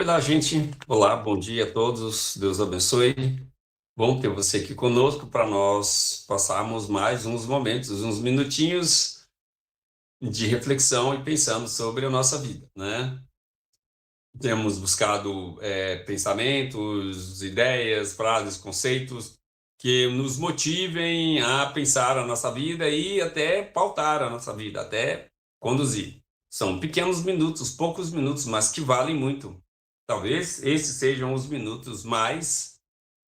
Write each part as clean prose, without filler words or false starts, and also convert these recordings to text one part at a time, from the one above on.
Olá, gente. Olá, bom dia a todos. Deus abençoe. Bom ter você aqui conosco para nós passarmos mais uns momentos, uns minutinhos de reflexão e pensando sobre a nossa vida, né? Temos buscado pensamentos, ideias, frases, conceitos que nos motivem a pensar a nossa vida e até pautar a nossa vida, até conduzir. São pequenos minutos, poucos minutos, mas que valem muito. Talvez esses sejam os minutos mais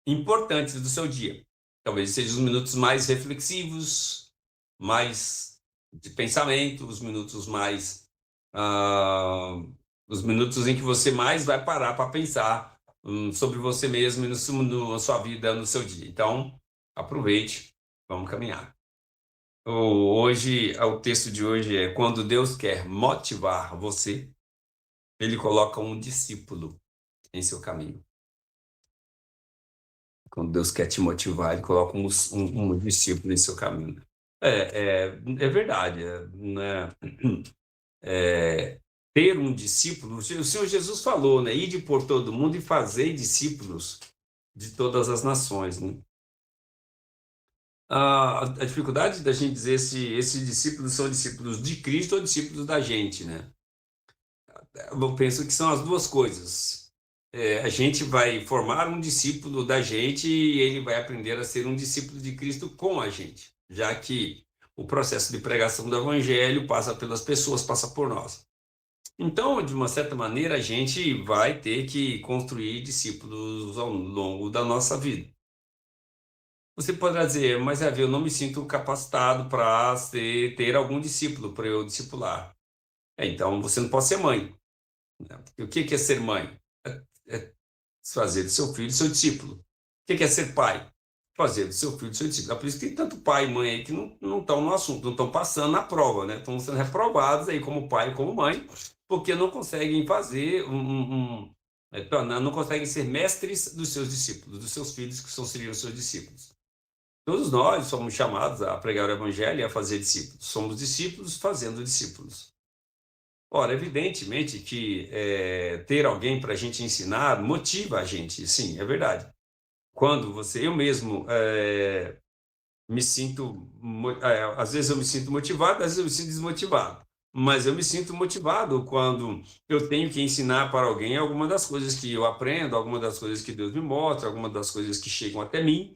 importantes do seu dia. Talvez sejam os minutos mais reflexivos, mais de pensamento, os minutos mais ah, os minutos em que você mais vai parar para pensar sobre você mesmo e na sua vida, no seu dia. Então, aproveite, vamos caminhar. O texto de hoje é: quando Deus quer motivar você, ele coloca um discípulo em seu caminho. Quando Deus quer te motivar, ele coloca um discípulo em seu caminho. É verdade, né? É, ter um discípulo, o Senhor Jesus falou, né? Ide por todo mundo e fazei discípulos de todas as nações, né? A dificuldade da gente dizer se esses discípulos são discípulos de Cristo ou discípulos da gente, né? Eu penso que são as duas coisas. A gente vai formar um discípulo da gente e ele vai aprender a ser um discípulo de Cristo com a gente, já que o processo de pregação do evangelho passa pelas pessoas, passa por nós. Então, de uma certa maneira, a gente vai ter que construir discípulos ao longo da nossa vida. Você poderá dizer, mas eu não me sinto capacitado para ter algum discípulo, para eu discipular. Então, você não pode ser mãe, né? O que é ser mãe? É fazer do seu filho seu discípulo. O que é ser pai? Fazer do seu filho seu discípulo. É por isso que tem tanto pai e mãe aí que não estão no assunto, não estão passando na prova, né? Estão sendo reprovados aí como pai e como mãe, porque não conseguem fazer não conseguem ser mestres dos seus discípulos, dos seus filhos que seriam seus discípulos. Todos nós somos chamados a pregar o evangelho e a fazer discípulos. Somos discípulos fazendo discípulos. Ora, evidentemente que ter alguém para a gente ensinar motiva a gente, sim, é verdade. Quando eu mesmo me sinto, às vezes eu me sinto motivado, às vezes eu me sinto desmotivado, mas eu me sinto motivado quando eu tenho que ensinar para alguém alguma das coisas que eu aprendo, alguma das coisas que Deus me mostra, alguma das coisas que chegam até mim.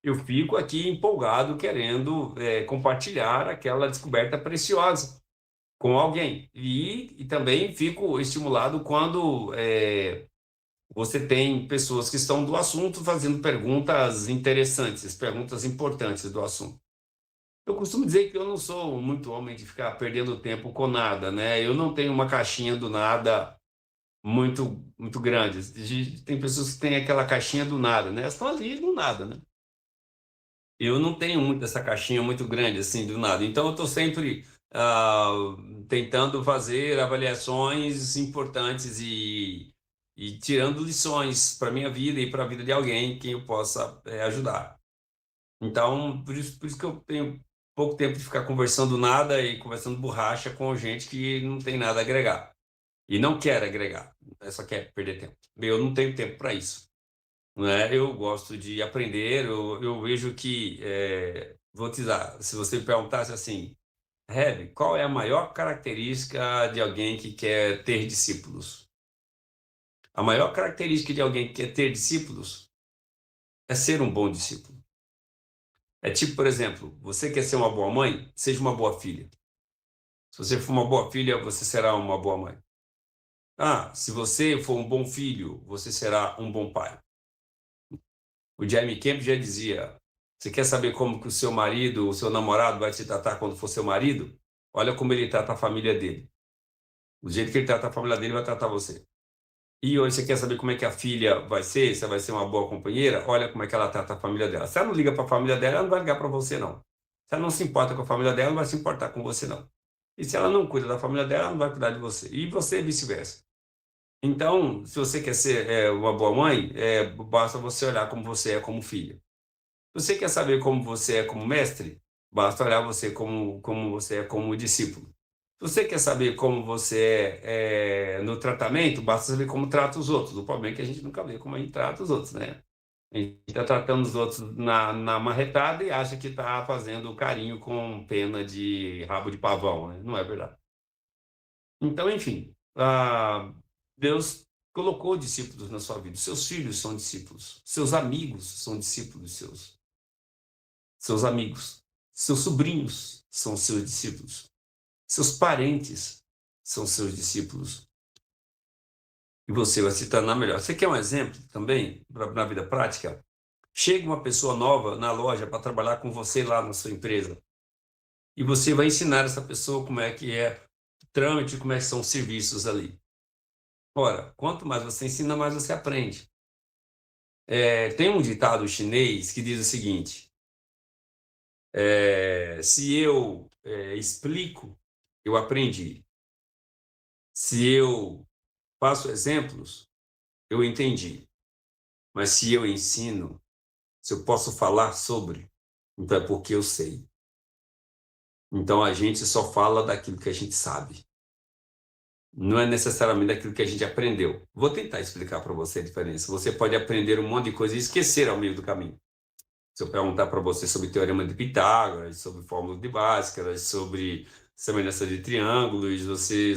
Eu fico aqui empolgado, querendo compartilhar aquela descoberta preciosa com alguém. E também fico estimulado quando você tem pessoas que estão do assunto fazendo perguntas interessantes, perguntas importantes do assunto. Eu costumo dizer que eu não sou muito homem de ficar perdendo tempo com nada, né? Eu não tenho uma caixinha do nada muito grande. Tem pessoas que têm aquela caixinha do nada, né? Elas estão ali do nada, né? Eu não tenho muito essa caixinha muito grande assim do nada. Então eu estou sempre ah, tentando fazer avaliações importantes e tirando lições para minha vida e para a vida de alguém que eu possa ajudar. Então por isso que eu tenho pouco tempo de ficar conversando nada e conversando borracha com gente que não tem nada a agregar e não quer agregar, só quer perder tempo. Eu não tenho tempo para isso, né? Eu gosto de aprender. Eu vejo que, vou te dar, se você me perguntasse assim, Hebe, qual é a maior característica de alguém que quer ter discípulos? A maior característica de alguém que quer ter discípulos é ser um bom discípulo. É tipo, por exemplo, você quer ser uma boa mãe? Seja uma boa filha. Se você for uma boa filha, você será uma boa mãe. Se você for um bom filho, você será um bom pai. O Jeremy Camp já dizia: você quer saber como que o seu marido, o seu namorado vai te tratar quando for seu marido? Olha como ele trata a família dele. Do jeito que ele trata a família dele, vai tratar você. E hoje você quer saber como é que a filha vai ser, se ela vai ser uma boa companheira? Olha como é que ela trata a família dela. Se ela não liga para a família dela, ela não vai ligar para você, não. Se ela não se importa com a família dela, ela não vai se importar com você, não. E se ela não cuida da família dela, ela não vai cuidar de você. E você vice-versa. Então, se você quer ser uma boa mãe, basta você olhar como você é como filha. Você quer saber como você é como mestre? Basta olhar você como você é como discípulo. Se você quer saber como você no tratamento, basta saber como trata os outros. O problema é que a gente nunca vê como a gente trata os outros, né? A gente está tratando os outros na marretada e acha que está fazendo carinho com pena de rabo de pavão, né? Não é verdade. Então, enfim, Deus colocou discípulos na sua vida. Seus filhos são discípulos. Seus amigos são discípulos seus. Seus amigos. Seus sobrinhos são seus discípulos. Seus parentes são seus discípulos. E você vai se tornar melhor. Você quer um exemplo também na vida prática? Chega uma pessoa nova na loja para trabalhar com você lá na sua empresa. E você vai ensinar essa pessoa como é que é o trâmite, como é que são os serviços ali. Ora, quanto mais você ensina, mais você aprende. Tem um ditado chinês que diz o seguinte: se eu explico, eu aprendi. Se eu faço exemplos, eu entendi. Mas se eu ensino, se eu posso falar sobre, então é porque eu sei. Então a gente só fala daquilo que a gente sabe. Não é necessariamente daquilo que a gente aprendeu. Vou tentar explicar para você a diferença. Você pode aprender um monte de coisa e esquecer ao meio do caminho. Se eu perguntar para você sobre Teorema de Pitágoras, sobre fórmulas de Bhaskara, sobre semelhança de triângulos,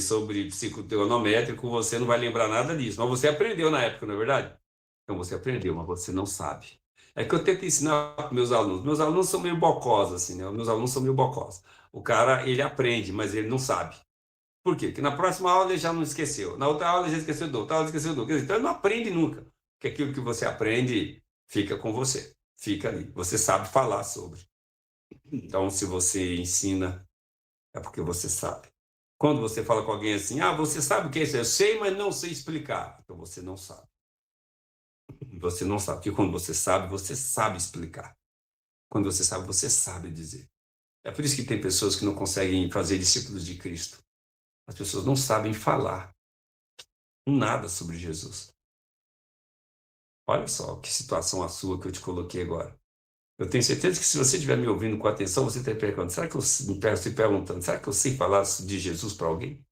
sobre ciclo trigonométrico, você não vai lembrar nada disso. Mas você aprendeu na época, não é verdade? Então você aprendeu, mas você não sabe. É que eu tento ensinar para meus alunos. Meus alunos são meio bocosos, assim, né? Meus alunos são meio bocosos. O cara, ele aprende, mas ele não sabe. Por quê? Porque na próxima aula ele já não esqueceu. Na outra aula ele já esqueceu do outra aula ele esqueceu do outro. Então ele não aprende nunca. Porque aquilo que você aprende fica com você. Fica ali. Você sabe falar sobre. Então, se você ensina, é porque você sabe. Quando você fala com alguém assim, você sabe o que é isso? Eu sei, mas não sei explicar. Então você não sabe. Você não sabe. Porque quando você sabe explicar. Quando você sabe dizer. É por isso que tem pessoas que não conseguem fazer discípulos de Cristo. As pessoas não sabem falar nada sobre Jesus. Olha só que situação a sua que eu te coloquei agora. Eu tenho certeza que se você estiver me ouvindo com atenção, você está perguntando, será que eu se perguntando, será que eu sei falar de Jesus para alguém?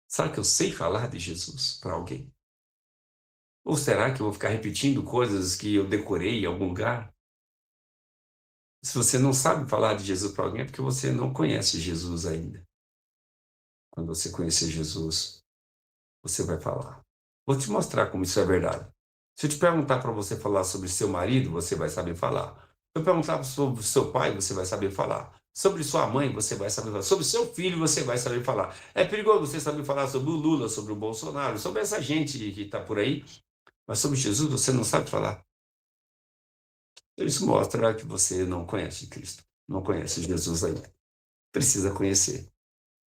Será que eu sei falar de Jesus para alguém? Ou será que eu vou ficar repetindo coisas que eu decorei em algum lugar? Se você não sabe falar de Jesus para alguém, é porque você não conhece Jesus ainda. Quando você conhecer Jesus, você vai falar. Vou te mostrar como isso é verdade. Se eu te perguntar para você falar sobre seu marido, você vai saber falar. Se eu perguntar sobre seu pai, você vai saber falar. Sobre sua mãe, você vai saber falar. Sobre seu filho, você vai saber falar. É perigoso você saber falar sobre o Lula, sobre o Bolsonaro, sobre essa gente que está por aí, mas sobre Jesus você não sabe falar. Isso mostra que você não conhece Cristo, não conhece Jesus ainda. Precisa conhecer.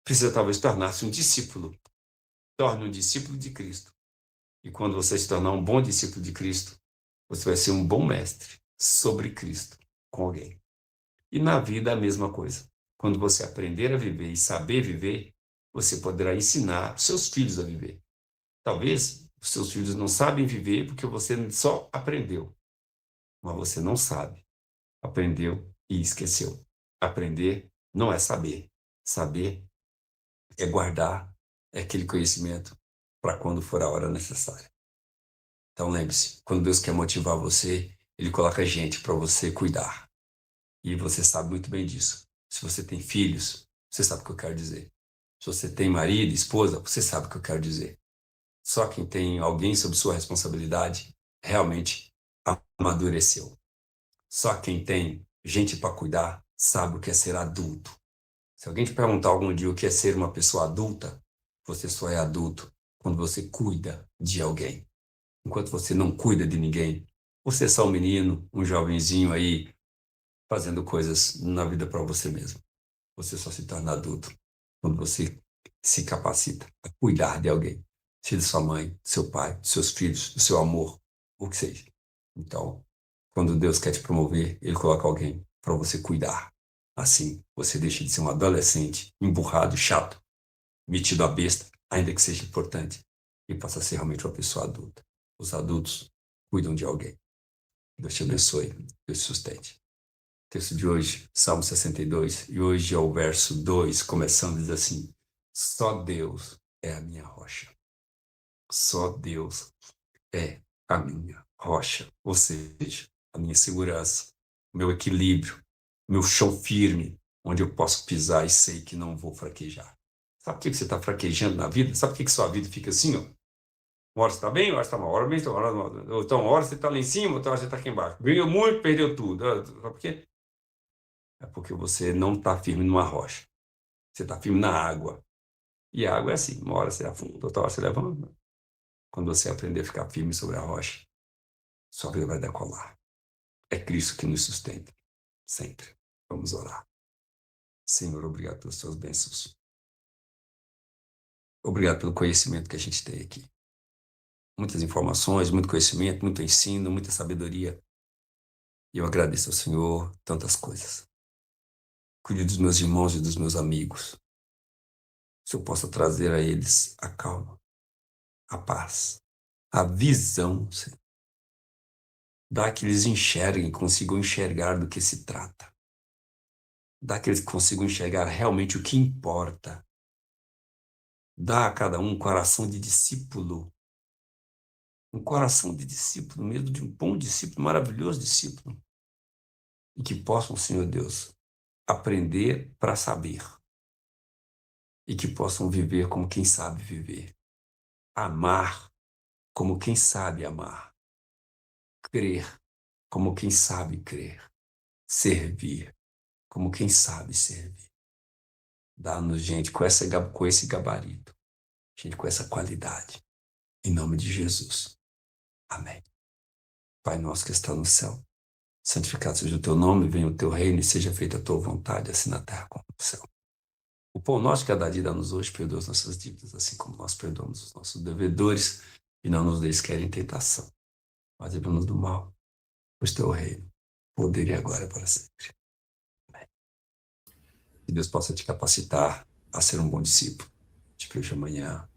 Precisa talvez tornar-se um discípulo. Torne um discípulo de Cristo. E quando você se tornar um bom discípulo de Cristo, você vai ser um bom mestre sobre Cristo com alguém. E na vida a mesma coisa. Quando você aprender a viver e saber viver, você poderá ensinar seus filhos a viver. Talvez os seus filhos não sabem viver porque você só aprendeu, mas você não sabe. Aprendeu e esqueceu. Aprender não é saber. Saber é guardar aquele conhecimento para quando for a hora necessária. Então lembre-se, quando Deus quer motivar você, Ele coloca gente para você cuidar. E você sabe muito bem disso. Se você tem filhos, você sabe o que eu quero dizer. Se você tem marido, esposa, você sabe o que eu quero dizer. Só quem tem alguém sob sua responsabilidade realmente amadureceu. Só quem tem gente para cuidar sabe o que é ser adulto. Se alguém te perguntar algum dia o que é ser uma pessoa adulta, você só é adulto quando você cuida de alguém. Enquanto você não cuida de ninguém, você é só um menino, um jovenzinho aí, fazendo coisas na vida para você mesmo. Você só se torna adulto quando você se capacita a cuidar de alguém. Seja de sua mãe, do seu pai, dos seus filhos, do seu amor, o que seja. Então, quando Deus quer te promover, Ele coloca alguém para você cuidar. Assim, você deixa de ser um adolescente, emburrado, chato, metido a besta, ainda que seja importante, e passa a ser realmente uma pessoa adulta. Os adultos cuidam de alguém. Deus te abençoe, Deus te sustente. Texto de hoje, Salmo 62, e hoje é o verso 2, começando, diz assim: só Deus é a minha rocha. Só Deus é a minha rocha, ou seja, a minha segurança, o meu equilíbrio, o meu chão firme, onde eu posso pisar e sei que não vou fraquejar. Sabe por que você está fraquejando na vida? Sabe por que sua vida fica assim, ó? Uma hora você está bem, uma hora você está mal, uma hora bem, uma hora mal. Então, uma hora você está lá em cima, outra hora você está aqui embaixo. Ganhou muito, perdeu tudo. Sabe por quê? É porque você não está firme numa rocha. Você está firme na água. E a água é assim, uma hora você afunda, outra hora você levanta. Quando você aprender a ficar firme sobre a rocha, sua vida vai decolar. É Cristo que nos sustenta, sempre. Vamos orar. Senhor, obrigado pelas suas bênçãos. Obrigado pelo conhecimento que a gente tem aqui. Muitas informações, muito conhecimento, muito ensino, muita sabedoria. E eu agradeço ao Senhor tantas coisas. Cuide dos meus irmãos e dos meus amigos. Se eu possa trazer a eles a calma, a paz, a visão, Senhor. Dá que eles enxerguem, consigam enxergar do que se trata. Dá que eles consigam enxergar realmente o que importa. Dá a cada um coração de discípulo. Um coração de discípulo, mesmo de um bom discípulo, maravilhoso discípulo. E que possam, Senhor Deus, aprender para saber. E que possam viver como quem sabe viver. Amar como quem sabe amar. Crer como quem sabe crer. Servir como quem sabe servir. Dá-nos gente com esse gabarito. Gente com essa qualidade. Em nome de Jesus. Amém. Pai nosso que está no céu, santificado seja o teu nome, venha o teu reino e seja feita a tua vontade, assim na terra como no céu. O pão nosso que cada dia dá-nos hoje, perdoa as nossas dívidas, assim como nós perdoamos os nossos devedores, e não nos deixes cair em tentação, mas livra-nos do mal, pois teu reino, poder e agora para sempre. Amém. Que Deus possa te capacitar a ser um bom discípulo. Te vejo amanhã.